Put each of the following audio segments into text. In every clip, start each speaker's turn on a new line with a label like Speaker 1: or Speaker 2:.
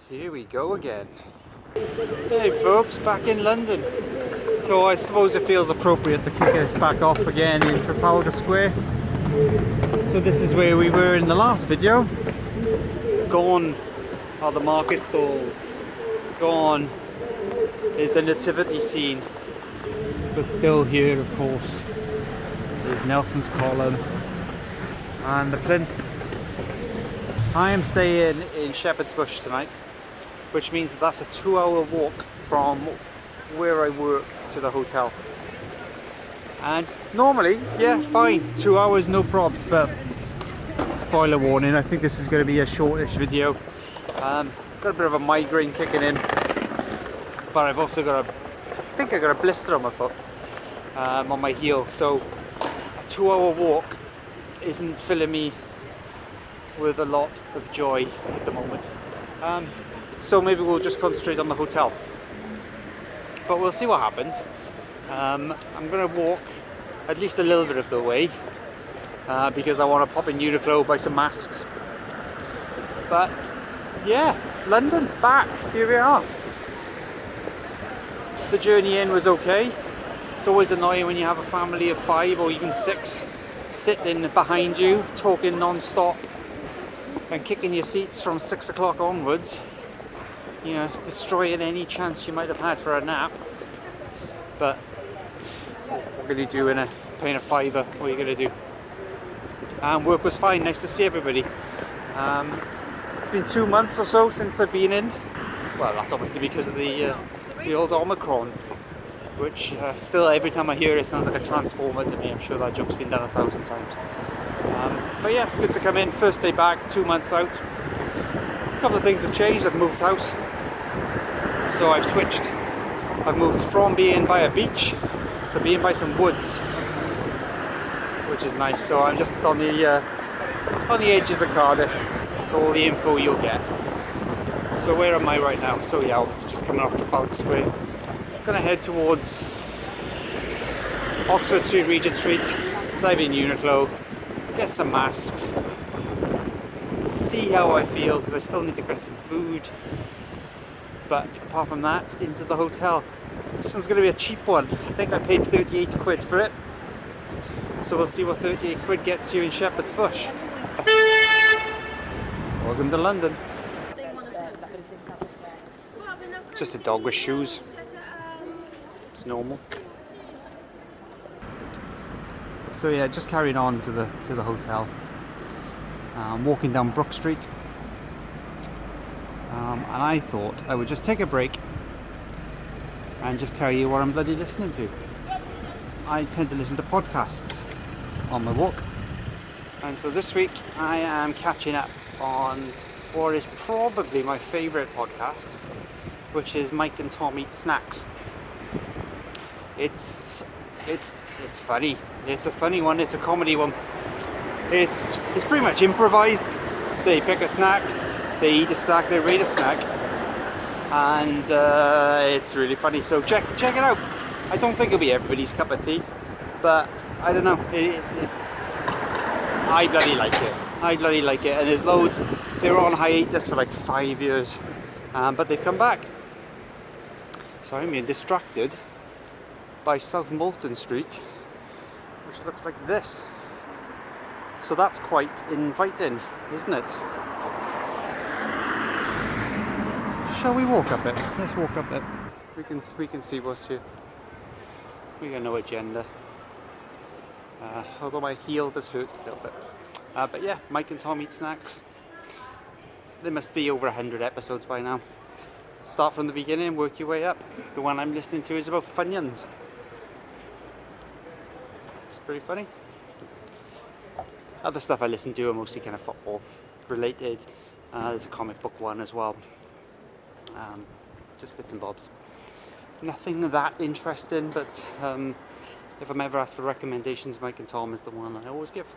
Speaker 1: Here we go again. Hey folks, back in London. So I suppose it feels appropriate to kick us back off again in Trafalgar Square. So this is where we were in the last video. Gone are the market stalls. Gone is the nativity scene. But still here, of course, is Nelson's Column and the plinths. I am staying in Shepherd's Bush tonight, which means that that's a 2-hour walk from where I work to the hotel. And normally, yeah, fine, 2 hours, no probs, but spoiler warning, I think this is going to be a shortish video. Got a bit of a migraine kicking in, but I've also got I think I got a blister on my foot, on my heel, so a 2-hour walk isn't filling me with a lot of joy at the moment. So maybe we'll just concentrate on the hotel, but we'll see what happens. I'm going to walk at least a little bit of the way because I want to pop in Uniqlo, buy some masks. But yeah, London, back, here we are. The journey in was okay. It's always annoying when you have a family of 5 or even 6 sitting behind you, talking non-stop and kicking your seats from 6 o'clock onwards, you know, destroying any chance you might have had for a nap. But what can you do in paying a fiver? What are you going to do? Work was fine, nice to see everybody. It's been 2 months or so since I've been in. Well, that's obviously because of the old Omicron, which still every time I hear it sounds like a transformer to me. I'm sure that joke's been done 1,000 times. But yeah, good to come in. First day back, 2 months out. A couple of things have changed. I've moved house, so I've switched. I've moved from being by a beach to being by some woods, which is nice. So I'm just on the edges of Cardiff. That's all the info you'll get. So where am I right now? So yeah, obviously just coming off Trafalgar Square. Gonna head towards Oxford Street, Regent Street, dive in Uniqlo, get some masks, see how I feel, because I still need to get some food. But apart from that, into the hotel. This one's going to be a cheap one. I think I paid 38 quid for it. So we'll see what 38 quid gets you in Shepherd's Bush. Welcome to London. Just a dog with shoes. It's normal. So yeah, just carrying on to the hotel. Walking down Brook Street. And I thought I would just take a break and just tell you what I'm bloody listening to. I tend to listen to podcasts on my walk, and so this week I am catching up on what is probably my favourite podcast, which is Mike and Tom Eat Snacks. It's funny. It's a funny one. It's a comedy one. It's pretty much improvised. They pick a snack, they eat a snack, they rate a snack, and it's really funny. So check it out. I don't think it'll be everybody's cup of tea, but I don't know. I bloody like it. I bloody like it. And there's loads. They were on hiatus for like 5 years, but they've come back. So I'm being distracted by South Molton Street, which looks like this. So that's quite inviting, isn't it? Shall we walk up it? Let's walk up it. We can see what's here. We got no agenda. Although my heel does hurt a little bit. But yeah, Mike and Tom Eat Snacks. There must be over 100 episodes by now. Start from the beginning, work your way up. The one I'm listening to is about Funyuns. It's pretty funny. Other stuff I listen to are mostly kind of football related. There's a comic book one as well. Just bits and bobs. Nothing that interesting, but if I'm ever asked for recommendations, Mike and Tom is the one I always give.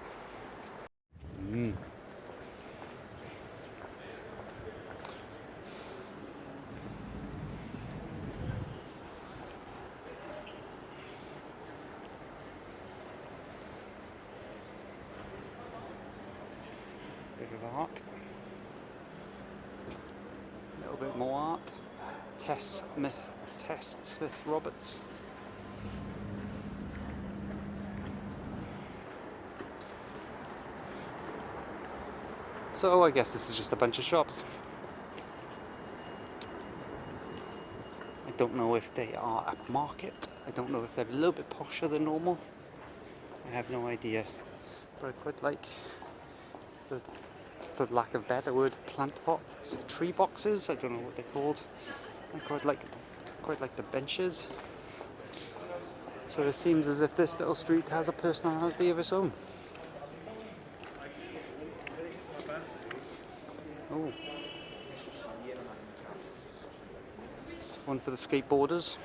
Speaker 1: Bit of a heart. Little little bit more art. Tess Smith Roberts. So I guess this is just a bunch of shops. I don't know if they are upmarket. I don't know if they're a little bit posher than normal. I have no idea. But I quite like the, for lack of a better word, plant pots, tree boxes. I don't know what they're called. I quite like the benches. So it seems as if this little street has a personality of its own. Oh, one for the skateboarders.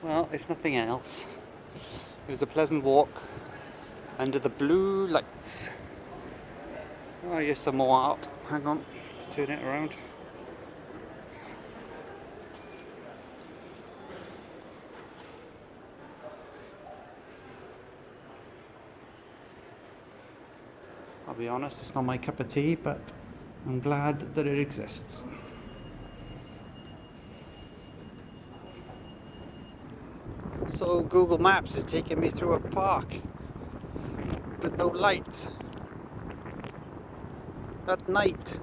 Speaker 1: Well, if nothing else, it was a pleasant walk under the blue lights. Oh, here's some more art. Hang on, let's turn it around. I'll be honest, it's not my cup of tea, but I'm glad that it exists. So Google Maps is taking me through a park with no lights at night.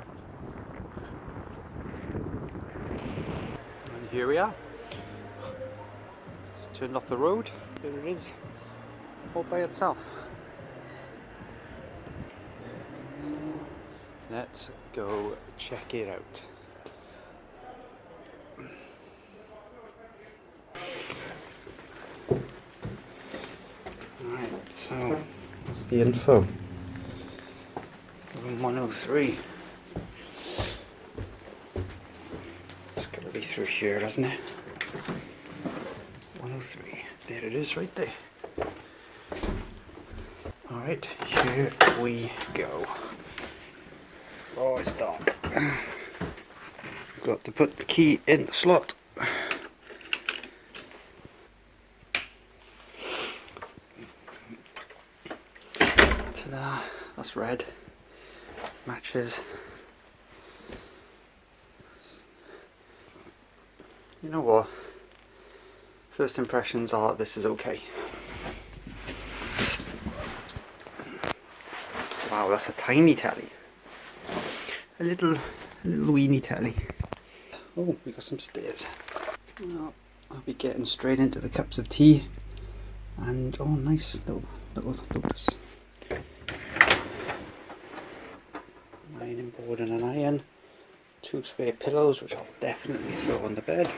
Speaker 1: And here we are. Just turned off the road. Here it is, all by itself. Let's go check it out. Alright, so what's the info? Room 103. It's gotta be through here, doesn't it? 103. There it is, right there. Alright, here we go. Oh, it's dark. Got to put the key in the slot. Ta-da! That's red. Matches. You know what? First impressions are this is okay. Wow, that's a tiny telly. A little weeny telly. Oh, we got some stairs. Well, I'll be getting straight into the cups of tea. And oh, nice little lotus. Ironing board and an iron. 2 spare pillows, which I'll definitely throw on the bed.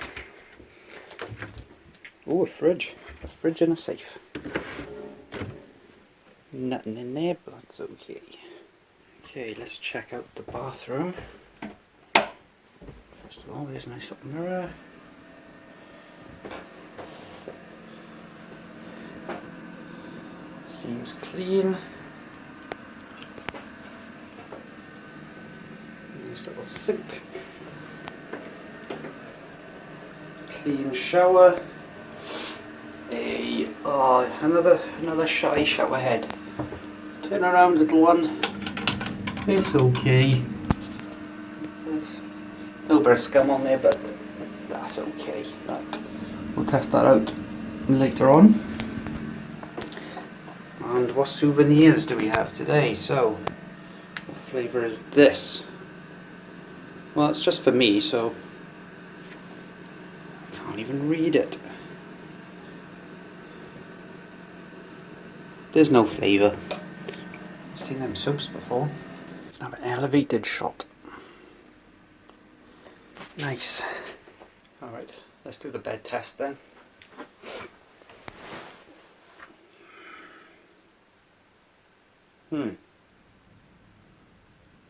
Speaker 1: Oh, a fridge and a safe. Nothing in there, but it's okay. Okay, let's check out the bathroom. First of all, there's a nice little mirror. Seems clean. Nice little sink. Clean shower. Another shy shower head. Turn around, little one. It's okay. There's a little bit of scum on there, but that's okay. We'll test that out later on. And what souvenirs do we have today? So, what flavour is this? Well, it's just for me, so I can't even read it. There's no flavour. I've seen them soaps before. I have an elevated shot. Nice. Alright, let's do the bed test then.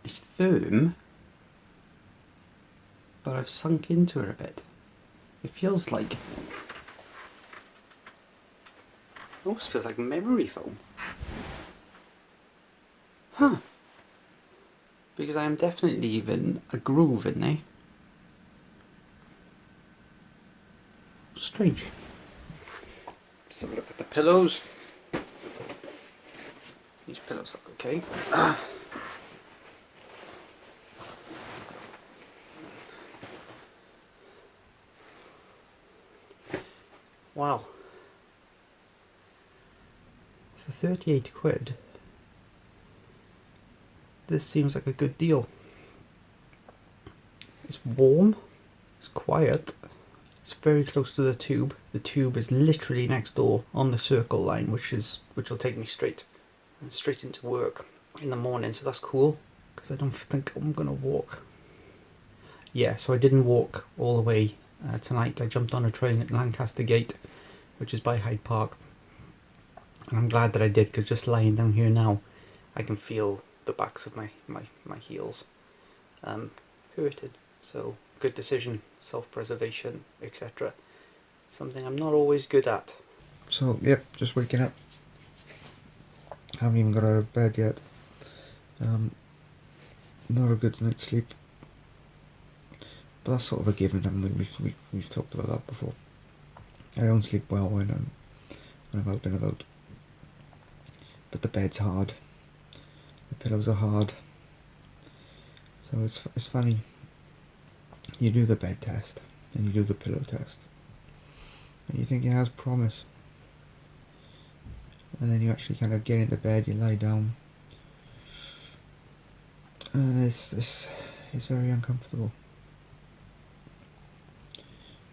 Speaker 1: It's firm, but I've sunk into it a bit. It feels like, almost feels like memory foam. Huh. Because I am definitely leaving a groove in there. strange. Let's have a look at the pillows. These pillows look okay. Wow. For 38 quid, this seems like a good deal. It's warm, it's quiet, it's very close to the tube. The tube is literally next door on the circle line, which will take me straight into work in the morning, so that's cool, because I don't think I'm gonna walk. Yeah, so I didn't walk all the way tonight. I jumped on a train at Lancaster Gate, which is by Hyde Park, and I'm glad that I did, because just lying down here now I can feel the backs of my heels hurted. So good decision, self-preservation, etc. Something I'm not always good at. So yep, just waking up. Haven't even got out of bed yet. Not a good night's sleep, but that's sort of a given. I mean, we've talked about that before. I don't sleep well when I'm out and about, but the bed's hard, the pillows are hard. So it's funny. You do the bed test, and you do the pillow test, and you think it has promise, and then you actually kind of get into bed, you lie down, and it's very uncomfortable.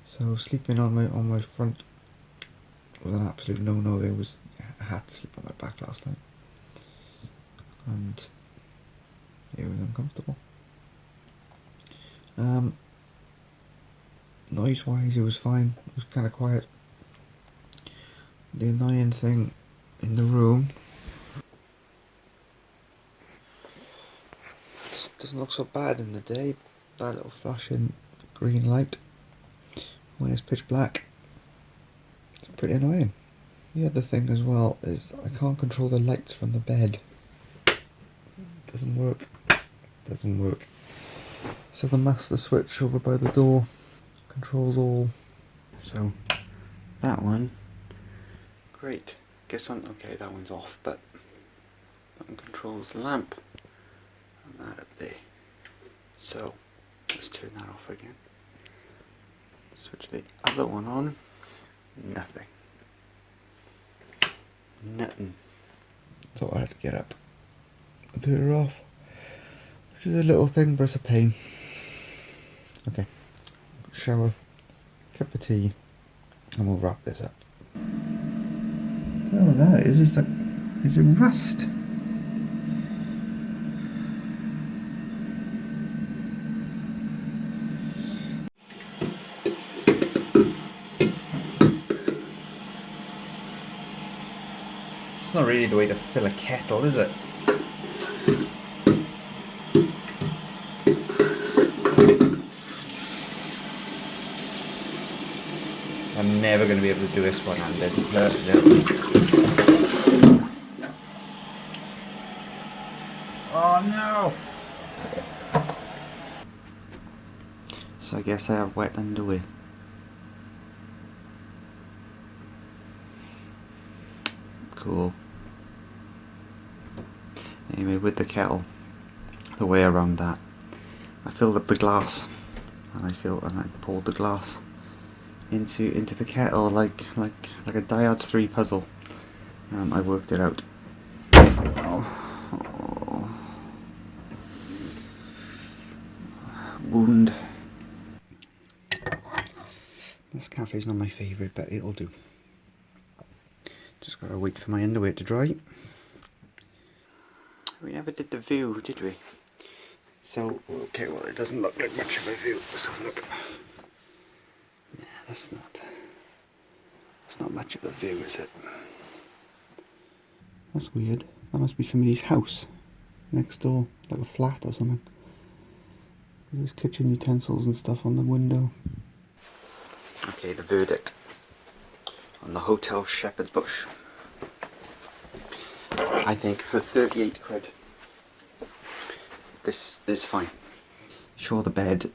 Speaker 1: So sleeping on my front was an absolute no-no. I had to sleep on my back last night, and it was uncomfortable. Noise-wise, it was fine. It was kind of quiet. The annoying thing in the room, it doesn't look so bad in the day. That little flashing green light when it's pitch black, it's pretty annoying. The other thing as well is I can't control the lights from the bed. Doesn't work. So the master switch over by the door controls all. So that one, great. Guess on, okay, that one's off, but that one controls the lamp and that up there. So let's turn that off again. Switch the other one on. Nothing. So I had to get up and turn her off, which is a little thing, but it's a pain. Okay, shower, cup of tea, and we'll wrap this up. I don't know what that is. It's it rust? It's not really the way to fill a kettle, is it? I'm never going to be able to do this one-handed. Oh no! So I guess I have wet underwear. Cool. Anyway, with the kettle, the way around that, I filled up the glass, and I poured the glass into the kettle like a Diad 3 puzzle. I worked it out. Oh. Wound. This cafe's not my favourite, but it'll do. Just gotta wait for my underwear to dry. We never did the view, did we? So, okay, well, it doesn't look like much of a view. Let's have a look. Yeah, that's not much of a view, is it? That's weird. That must be somebody's house next door, like a flat or something. There's kitchen utensils and stuff on the window. Okay, the verdict on the Hotel Shepherd's Bush. I think for 38 quid, this is fine. Sure, the bed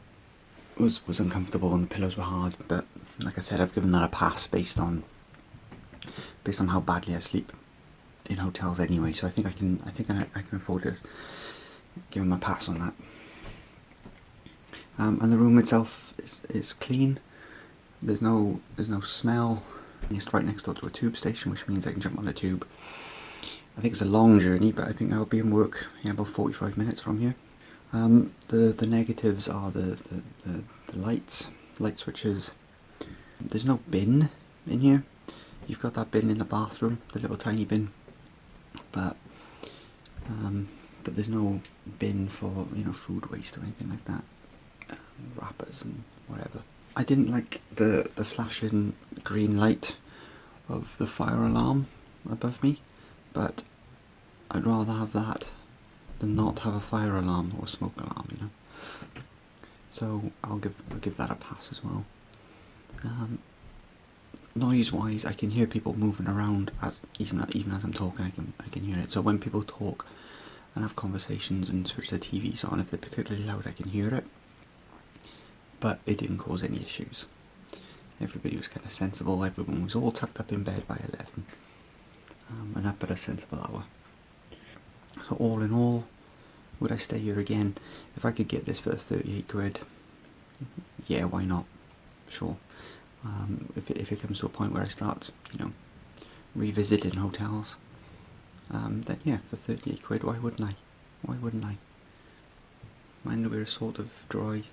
Speaker 1: was uncomfortable and the pillows were hard, but Like I said, I've given that a pass based on how badly I sleep in hotels anyway. So I think I can afford to give them a pass on that. And the room itself is clean. There's no smell. It's right next door to a tube station, which means I can jump on the tube. I think it's a long journey, but I think I'll be in work about 45 minutes from here. The negatives are the light switches. There's no bin in here. You've got that bin in the bathroom, the little tiny bin, but there's no bin for food waste or anything like that, wrappers and whatever. I didn't like the flashing green light of the fire alarm above me, but I'd rather have that than not have a fire alarm or a smoke alarm, So I'll give that a pass as well. Noise-wise, I can hear people moving around even as I'm talking. I can hear it. So when people talk and have conversations and switch their TVs on, if they're particularly loud, I can hear it. But it didn't cause any issues. Everybody was kind of sensible. Everyone was all tucked up in bed by 11, and up at a sensible hour. So all in all, would I stay here again? If I could get this for 38 quid, yeah, why not? Sure. If it comes to a point where I start, revisiting hotels, then yeah, for 38 quid, why wouldn't I? Why wouldn't I? My underwear is sort of dry.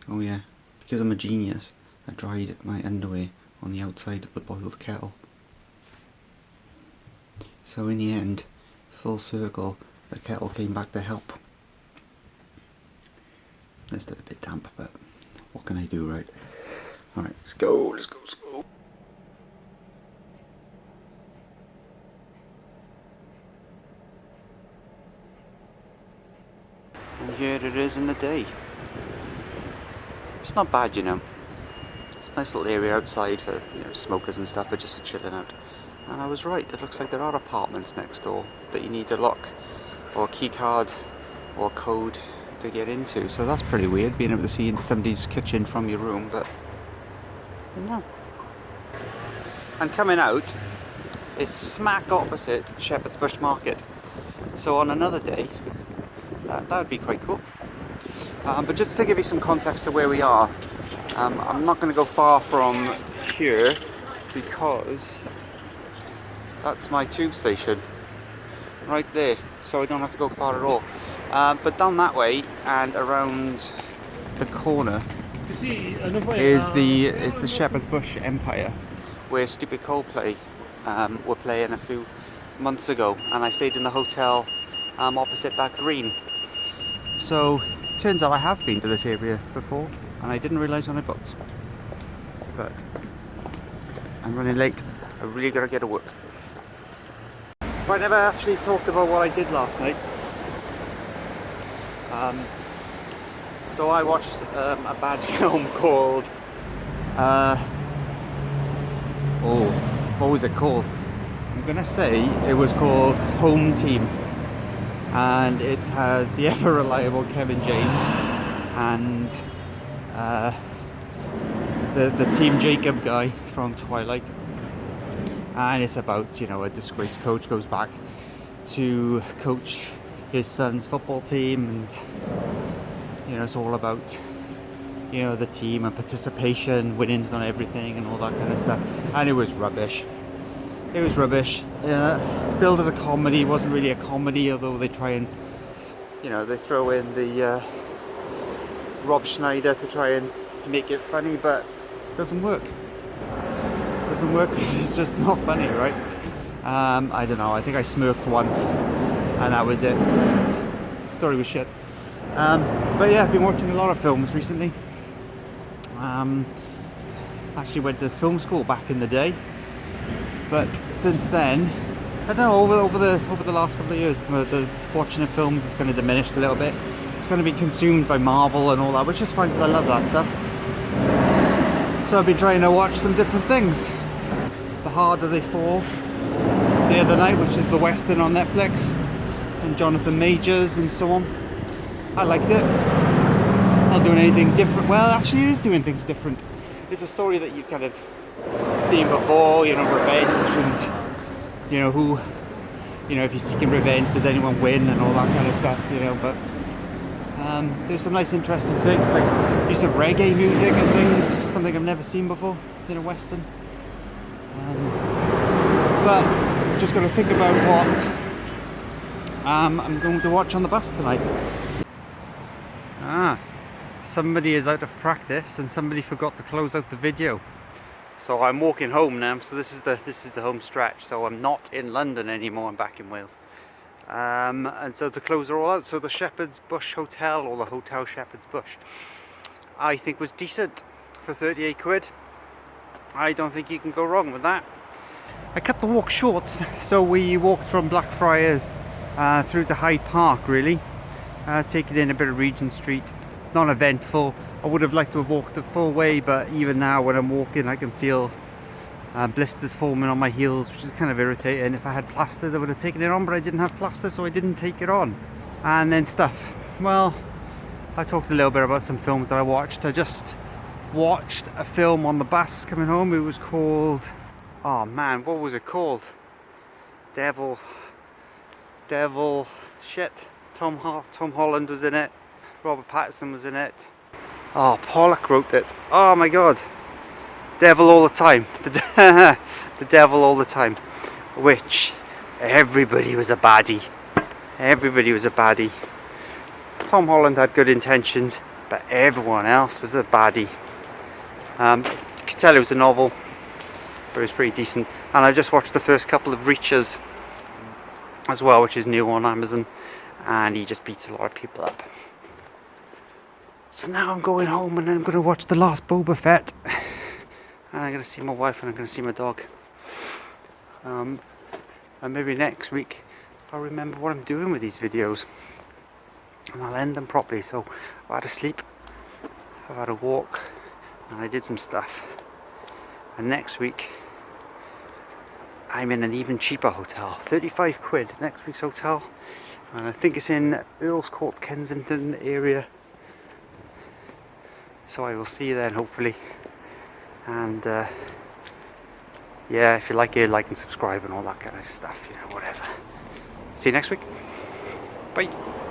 Speaker 1: Oh yeah, because I'm a genius, I dried my underwear on the outside of the boiled kettle. So in the end, full circle, the kettle came back to help. It's still a bit damp, but what can I do, right? Alright, let's go. And here it is in the day. It's not bad, It's a nice little area outside for smokers and stuff, but just for chilling out. And I was right, it looks like there are apartments next door that you need a lock or a key card or code to get into. So that's pretty weird, being able to see into somebody's kitchen from your room, but no. And coming out is smack opposite Shepherd's Bush Market. So on another day, that would be quite cool. But just to give you some context to where we are, I'm not going to go far from here because that's my tube station right there, so I don't have to go far at all. But down that way and around the corner is the Shepherd's Bush Empire, where Stupid Coldplay were playing a few months ago, and I stayed in the hotel opposite that green. So turns out I have been to this area before, and I didn't realise when I booked. But I'm running late. I really gotta get to work. But I never actually talked about what I did last night. So I watched a bad film called what was it called? I'm gonna say it was called Home Team, and it has the ever reliable Kevin James and the Team Jacob guy from Twilight, and it's about a disgraced coach goes back to coach his son's football team, and it's all about the team and participation, winning's not everything and all that kind of stuff. And it was rubbish. Billed as a comedy, it wasn't really a comedy, although they try and they throw in the Rob Schneider to try and make it funny, but it doesn't work because it's just not funny, right? I don't know, I think I smirked once and that was it. The story was shit. But yeah, I've been watching a lot of films recently. Actually went to film school back in the day, but since then, I don't know, over the last couple of years, the watching of films has kind of diminished a little bit. It's going to be consumed by Marvel and all that, which is fine because I love that stuff. So I've been trying to watch some different things. The Harder They Fall the other night, which is the Western on Netflix, and Jonathan Majors and so on. I liked it. It's not doing anything different. Well, actually it is doing things different. it's a story that you've kind of seen before, you know, revenge and, you know, who, you know, if you're seeking revenge, does anyone win and all that kind of stuff, you know, but there's some nice interesting takes, like use of reggae music and things, something I've never seen before in a Western. But just got to think about what I'm going to watch on the bus tonight. Somebody is out of practice and somebody forgot to close out the video. So I'm walking home now, so this is the home stretch, so I'm not in London anymore, I'm back in Wales. And so to close it all out, so the Shepherd's Bush Hotel, or the Hotel Shepherd's Bush, I think was decent for 38 quid. I don't think you can go wrong with that. I cut the walk short, so we walked from Blackfriars through to Hyde Park, really, taking in a bit of Regent Street. Non-eventful. I would have liked to have walked the full way, but even now when I'm walking I can feel blisters forming on my heels, which is kind of irritating. If I had plasters I would have taken it on, but I didn't have plasters, so I didn't take it on. And then stuff, well, I talked a little bit about some films that I watched. I just watched a film on the bus coming home. It was called, oh man, what was it called? Devil shit. Tom Holland was in it. Robert Pattinson was in it. Oh, Pollock wrote it. Oh my god. Devil All the Time. The Devil All the Time. Which, everybody was a baddie. Everybody was a baddie. Tom Holland had good intentions, but everyone else was a baddie. You could tell it was a novel, but it was pretty decent. And I just watched the first couple of Reachers as well, which is new on Amazon. And he just beats a lot of people up. So now I'm going home and I'm going to watch The Last Boba Fett. And I'm going to see my wife and I'm going to see my dog. And maybe next week I'll remember what I'm doing with these videos. And I'll end them properly. So I've had a sleep, I've had a walk, and I did some stuff. And next week I'm in an even cheaper hotel. 35 quid next week's hotel. And I think it's in Earl's Court, Kensington area. So I will see you then, hopefully. And yeah, if you like it, like and subscribe and all that kind of stuff, you know, whatever. See you next week. Bye.